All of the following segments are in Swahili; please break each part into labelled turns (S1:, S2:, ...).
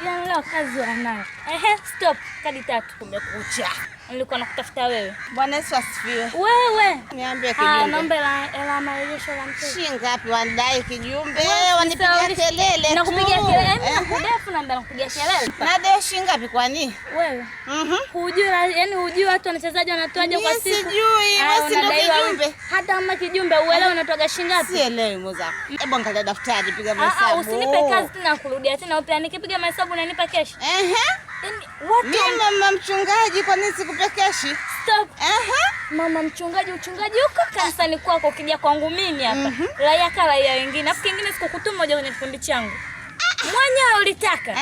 S1: Ya leo kazi wanayo. Stop. Kadi 3.
S2: Kumekucha.
S1: Nilikuwa nakutafuta wewe.
S2: Bwana Yesu asifiwe.
S1: Wewe.
S2: Niambie kijumbe.
S1: Naomba hela marejesho la mteja.
S2: Shilingi ngapi wanadai kijumbe? Wanipigia kelele.
S1: Nakupigia kelele. Nakudefu na nakupigia kelele.
S2: Nadai shilingi ngapi kwani?
S1: Wewe. Hujui yani hujui watu wanachezaji wanatoaje kwa siku?
S2: Sijui. Wewe si ndio kijumbe?
S1: Hata kama kijumbe uelewe unatoa shilingi ngapi?
S2: Sielewi mwanzo. Hebu angalia daftari piga mahesabu.
S1: Usinipe kazi tena kurudia tena upya nikipiga mahesabu unanipa keshi. Yaani
S2: mimi mama mchungaji kwa nini sikupe keshi?
S1: Stop. Mama mchungaji huko kanisani kwako ukija kwangu mimi hapa. Raia kala ya wengine. Afu kingine sikukutuma moja kwenye kikundi changu. Mwenyewe ulitaka.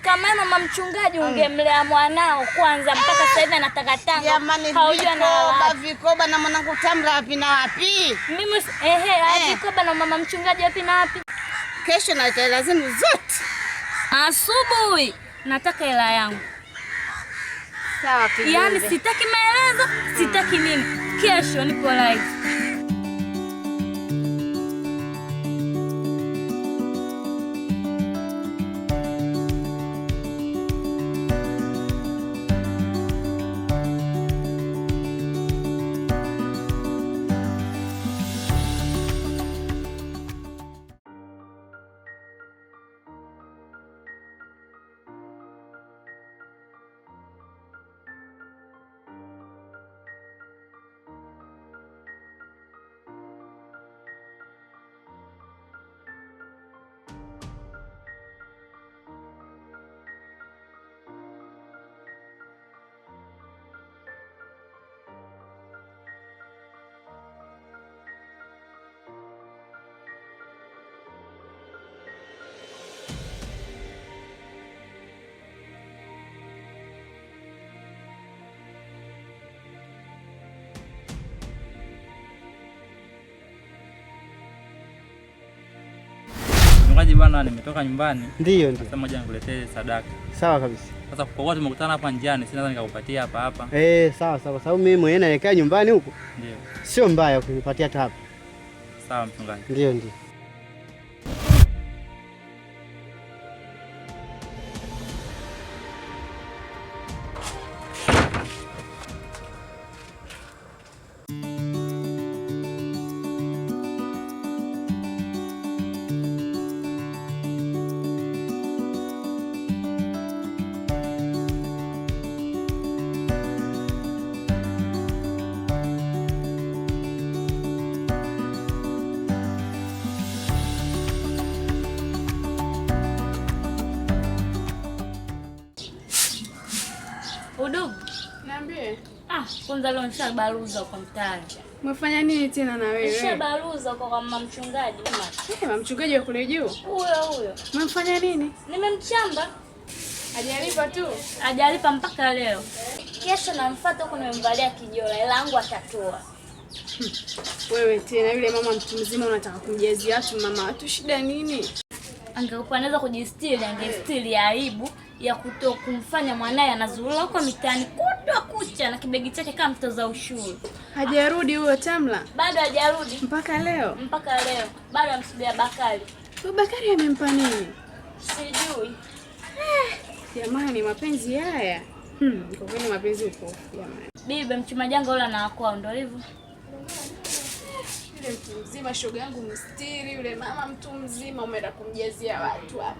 S1: Kama mama mchungaji ungemlea mwanao kwanza mpaka sasa hivi anataka tanga.
S2: Haujua na vikoba na mwanangu Tamra wapi na wapi?
S1: Mimi vikoba na mama mchungaji wapi na wapi?
S2: Kesho na hela zenu zote.
S1: Asubuhi nataka hela yangu.
S2: Sawa kijumbe.
S1: Yaani sitaki maelezo, sitaki nini. Kesho nipo live.
S3: Mchungaji bwana, nimetoka nyumbani.
S4: Ndio.
S3: Sasa moja nikuletee sadaka.
S4: Sawa kabisa.
S3: Sasa kwa kuwa tumekutana hapa njiani, sina nini nikakupatia hapa.
S4: Sawa. Sababu mimi mwenyewe naelekea nyumbani huko.
S3: Ndio.
S4: Sio mbaya ukinipatia hata hapa.
S3: Sawa mchungaji.
S4: Ndio.
S1: Udugu.
S5: Niambie.
S1: Kwanza leo nishabaruza kwa mtaani.
S5: Umefanya nini tena na wewe?
S1: Nishabaruza kwa mama mchungaji mama.
S5: Mama mchungaji wa kule juu?
S1: Huyo.
S5: Umemfanya nini?
S1: Nimemchamba.
S5: Hajalipa tu?
S1: Hajalipa mpaka leo. Kesho namfuata huko nimemvalia kijola, hela yangu atatoa.
S5: Wewe tena yule mama mtu mzima unataka kumjazia watu mama watu shida nini?
S1: Angekuwa anaweza kujistiri, angestiri aibu ya kumfanya mwanae anazurura huko mitaani kutwa kucha na kibegi chake kama mtoza ushuru.
S5: Hajarudi huyo Tamla?
S1: Bado hajarudi.
S5: Mpaka leo?
S1: Mpaka leo. Bado amsubiria Bakari.
S5: Bakari amempa nini?
S1: Sijui.
S5: Jamani mapenzi haya. Kwa kweli mapenzi uko jamani.
S1: Bibi mchuma janga yule na kwao ndio hivyo.
S5: Yule mtu mzima shoga yangu mstiri, yule mama mtu mzima umeenda kumjazia watu hapa.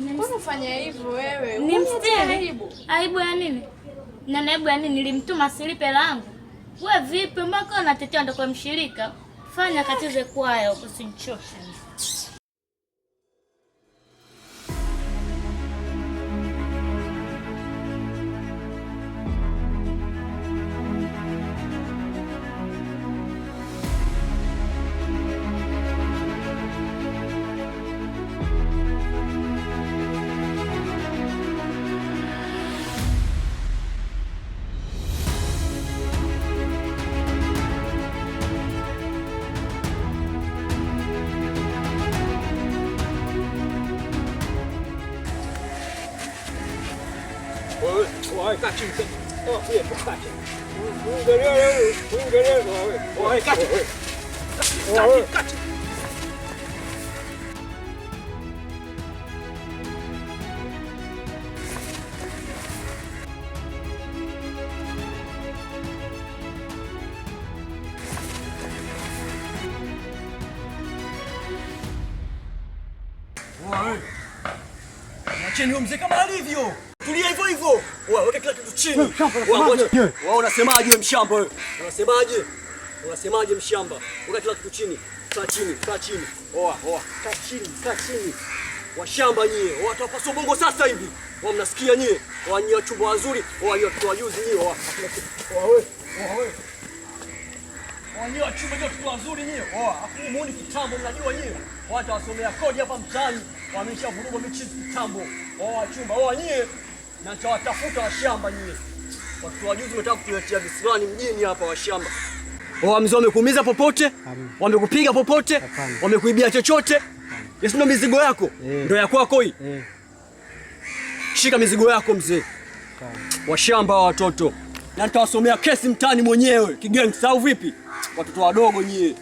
S5: Mbona ufanya hivyo wewe?
S1: Ni mstiri. Aibu ya nini? Na aibu ya nini? Nilimtuma silipe langu. Wewe vipi mpaka unatetea ndo kwa mshirika? Fanya katize kwaya usinichoshe.
S6: 我干去去，我也不干去。我干去，干去。Acheni mzee kama alivyo. Tulia hivyo hivyo. Weka kila kitu chini. Wao unasemaje wewe mshamba wewe? Unasemaje? Unasemaje mshamba? Weka kila kitu chini. Kaa chini, kaa chini. Kaa chini, kaa chini. Washamba nyie, watapaswa bongo sasa hivi. Wao mnasikia nyie? Wanyie wachumba wazuri, wanyie watoto wajuzi nyie. Wewe. Wanyie wachumba watoto wazuri nyie. Hakuna muone kitambo mnajua nyie. Watu wasomea kodi hapa mtaani. Wameshavuruga michizi kitambo. Wachumba, nyie. Na tawatafuta washamba nyie. Watu wajuzi wanataka kutuletea visirani mjini hapa washamba. Mzee wamekuumiza popote? Wamekupiga popote? Wamekuibia chochote? Yes, ndo mizigo yako? Ndio ya kwako hii? Shika mizigo yako mzee. Washamba wa watoto. Na nitawasomea kesi mtani mwenyewe. Kigangsta au vipi? Watoto wadogo nyie.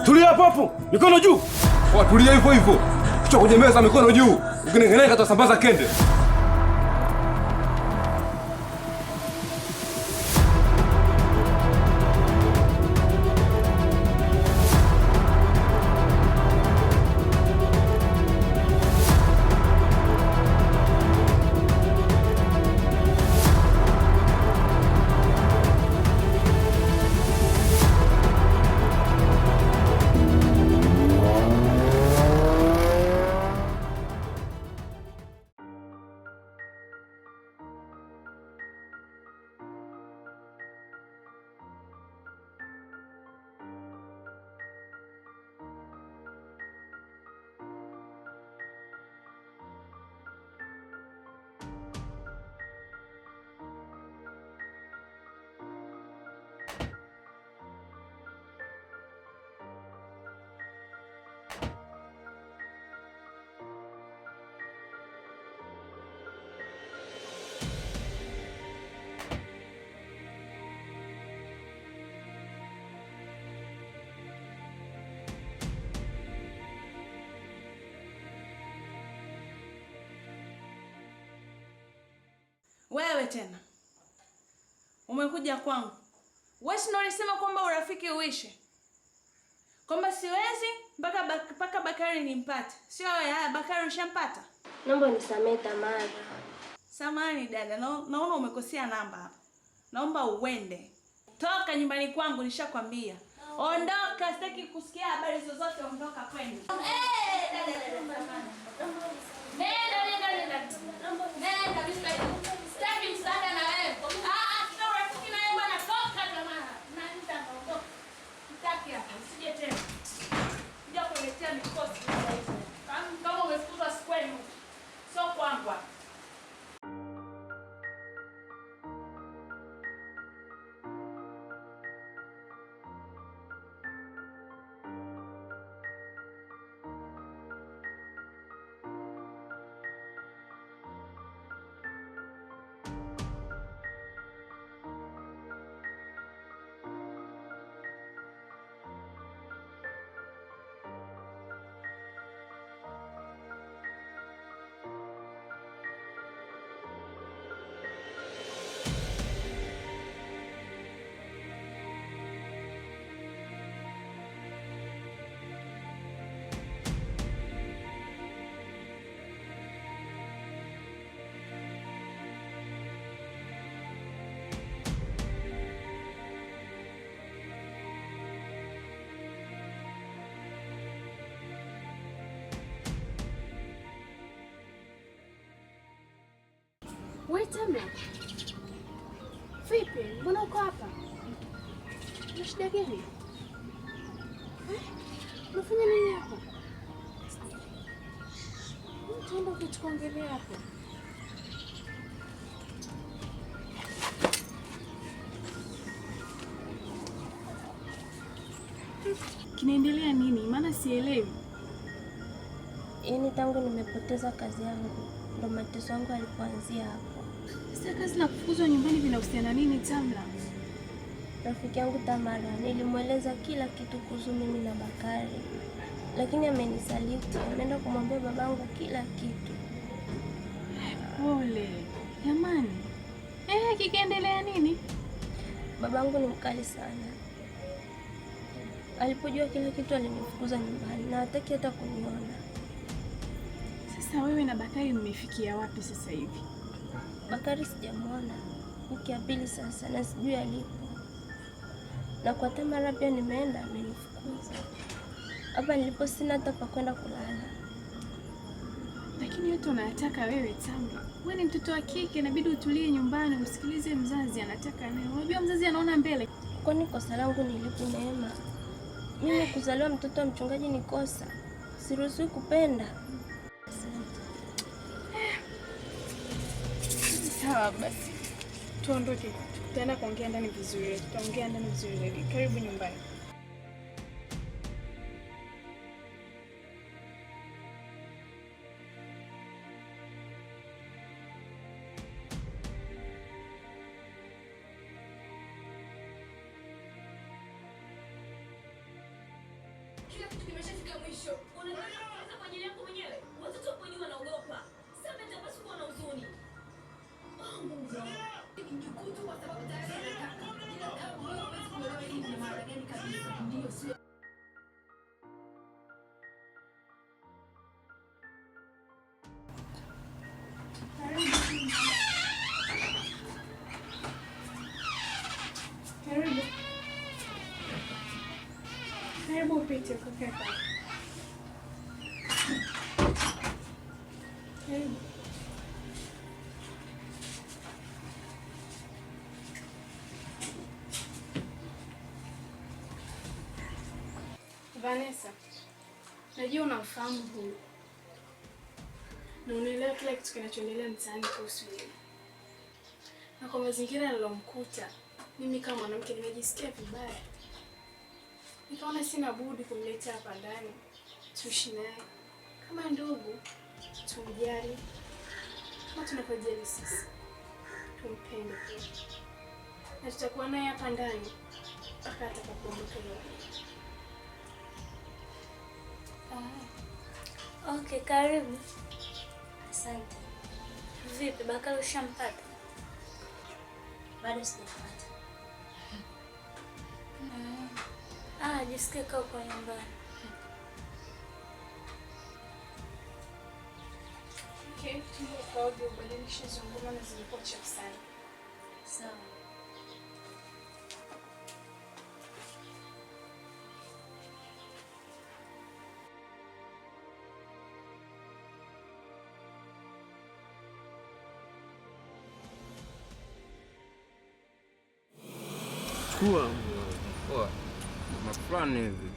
S7: Tulia hapo hapo, mikono juu. Tulia hivyo hivyo. Kichwa kwenye meza, mikono juu. Ukinengeneka tutasambaza kende.
S5: wewe tena? Umekuja kwangu. Wewe ndio ulisema kwamba urafiki uishe. Kwamba siwezi mpaka Bakari nimpate. Sio wewe, haya Bakari ushampata?
S8: Naomba unisamehe Tamara.
S5: Samahani dada, naona umekosea namba hapa. Naomba uende. Toka nyumbani kwangu, nishakwambia. Ondoka, sitaki kusikia habari zozote, ondoka kwenda. Nenda kabisa. Sitaki msaada na wewe. Sina urafiki na wewe bwana, toka jamaa. Na nitaondoka. Sitaki hapo, usije tena. Kuja kuletea mikosi sasa hivi. Kama umefukuzwa sikwenu. Sio kwangu. Wewe Tamla. Vipi? Mbona uko hapa? Una shida gani? Unafanya nini hapa? Tuenda kuongelea hapo. Kinaendelea nini? Maana sielewi.
S8: Yaani tangu nimepoteza kazi yangu ndo mateso yangu yalipoanzia hapo.
S5: Sasa kazi na kufukuzwa nyumbani vinahusiana nini Tamla?
S8: Rafiki yangu Tamara nilimweleza kila kitu kuhusu mimi na Bakari, lakini amenisaliti. Ameenda kumwambia babangu kila kitu.
S5: Pole jamani. Kikaendelea nini?
S8: Babangu ni mkali sana. Alipojua kila kitu alinifukuza nyumbani na hataki hata kuniona.
S5: Sasa wewe na Bakari mmefikia wapi sasa hivi?
S8: Bakari sijamwona wiki ya pili sasa na sijui alipo. Na kwa Tamara pia nimeenda amenifukuza. Hapa nilipo sina hata pa kwenda kulala.
S5: Lakini yote unayataka wewe Tamla. Wewe ni mtoto wa kike, inabidi utulie nyumbani umsikilize mzazi anataka nini. Unajua mzazi anaona mbele.
S8: Kwani kosa langu ni lipi Neema? Mimi kuzaliwa mtoto wa mchungaji ni kosa. Siruhusiwi kupenda.
S5: Sawa basi. Tuondoke. Tutaenda kuongea ndani vizuri. Tutaongea ndani vizuri zaidi. Karibu nyumbani.
S1: Kila kitu kimeshafika mwisho. Unaweza kwa ajili yako mwenyewe. Watoto hapo nyuma wanaogopa. Sasa mtapaswa kuwa na huzuni. Mungu. Nikikutu kwa sababu tayari nataka. Ila kama wewe huwezi kuelewa hii ni maana gani kabisa. Ndio sio.
S5: Karibu. Karibu upite kukaa hapa. Karibu. Vanessa, najua unamfahamu huyu na unaelewa kila kitu kinachoendelea mtaani kuhusu yeye, na kwa mazingira yaliyomkuta mimi kama mwanamke nimejisikia vibaya. Nikaona sina budi kumleta hapa ndani tuishi naye kama ndugu, tumjali kama tunavyojali sisi, tumpende pia, na tutakuwa naye hapa ndani mpaka atakapoondoka yeye.
S1: Okay, karibu. Asante. Vipi, Bakari ushampata?
S8: Bado sijapata.
S1: Jisikie kaa uko nyumbani.
S5: Okay, tunaoga ubadilishe zungumza na zilikuwa chafu sana.
S8: Sawa.
S7: Chukua. Poa. Mafrani hivi.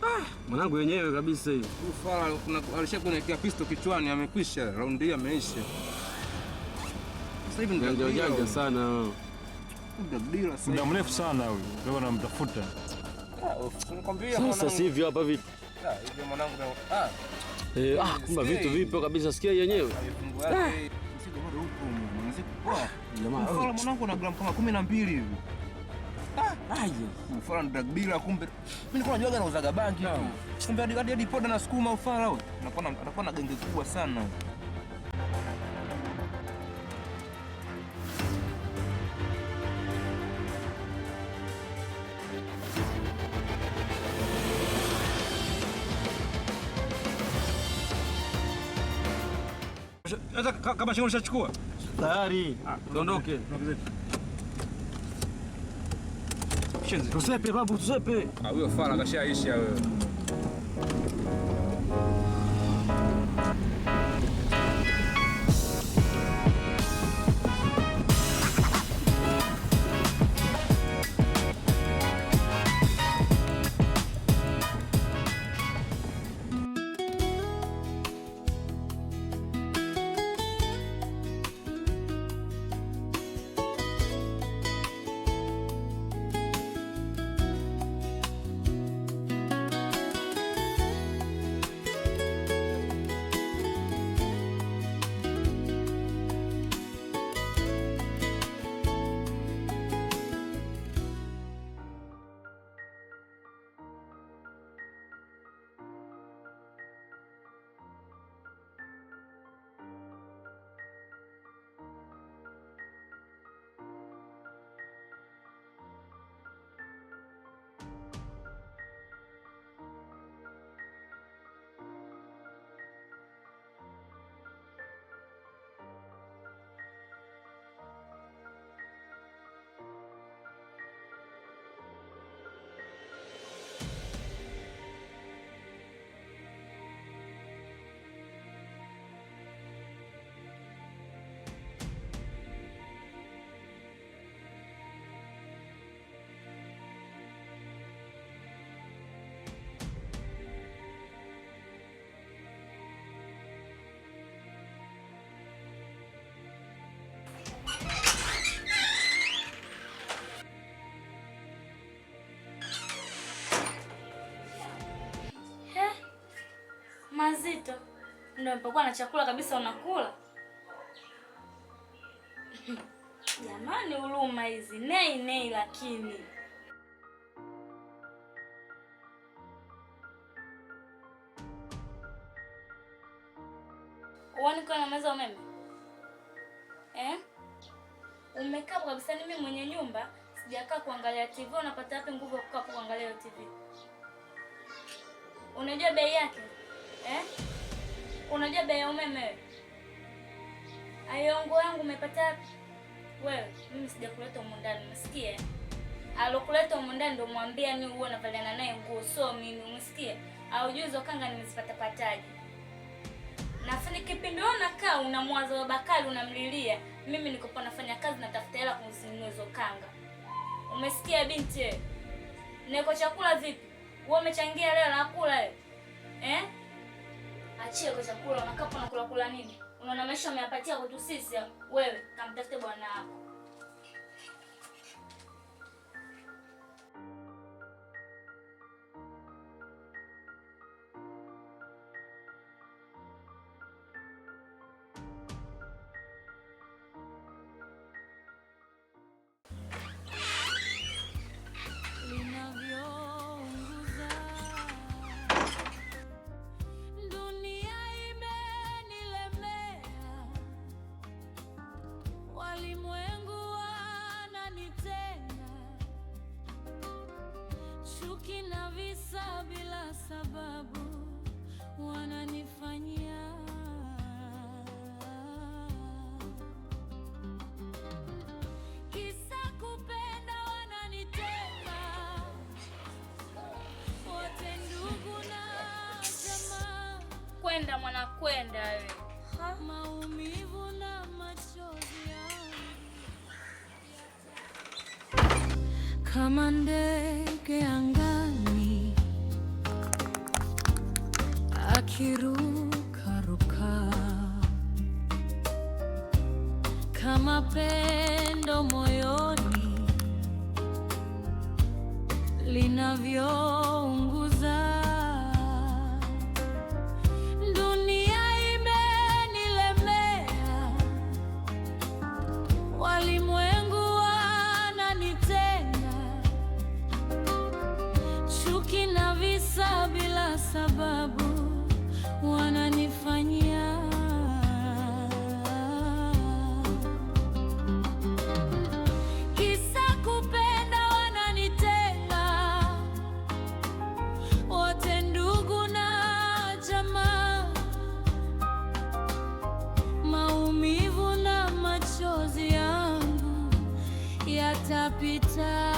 S4: Mwanangu wenyewe kabisa hivi.
S7: Ufala alishakunekea pisto kichwani, amekwisha. Raundi hii ameisha. Sasa hivi ndio
S4: janja sana.
S7: Ndio sasa.
S9: Muda mrefu sana huyu. Leo namtafuta.
S7: Nikwambia
S4: Sasa si hivyo hapa vipi?
S7: Hivyo mwanangu
S4: kumbe vitu vipo kabisa, sikia yenyewe.
S7: Msigo bado upo mwanangu. Jamaa, ufala mwanangu na gramu kama 12 hivi. Ufala ni drug dealer kumbe. Mimi nilikuwa najuaga nauzaga bangi tu. Kumbe hadi poda na sukuma ufala huyo. Anakuwa na genge kubwa sana.
S9: Sasa kama shingo ushachukua?
S4: Tayari.
S9: Tuondoke.
S4: Tusepe babu, tusepe.
S7: Huyo fala kashaisha wewe.
S1: Mazito. Ndio mpakuwa na chakula kabisa unakula. Jamani, huruma hizi. Nei lakini. Uone kwa na meza umeme. Umekaa kabisa, ni mimi mwenye nyumba, sijakaa kuangalia TV, unapata wapi nguvu ya kukaa kuangalia hiyo TV? Unajua bei yake? Unajua bei ya umeme? Ayongo yangu umepata wapi? Wewe, mimi sijakuleta humu ndani, umesikia? Alokuleta humu ndani ndo mwambia ni uone unavaliana naye nguo, so mimi, umesikia? Au juzo kanga nimezipata pataje. Nafanya kipindi wewe unakaa unamwaza wa Bakari unamlilia. Mimi niko nafanya kazi natafuta hela kuzinunua hizo kanga. Umesikia binti? Niko chakula vipi? Wewe umechangia leo na kula wewe? Achie kwa chakula, unakaa kula nini? Unaona maisha umeyapatia kwetu sisi wewe, kamtafute bwana wako.
S10: Walimwengu
S1: kwenda mwana kwenda wewe.
S10: Maumivu na machozi yangu kama ndege angani akirukaruka, kama pendo moyoni linavyounguza. Dunia imenilemea, walimwengu wananitenga, chuki na visa bila sababu wananifanyia. Kisa kupenda wananitenga, wote ndugu na jamaa. Maumivu na machozi yangu yatapita.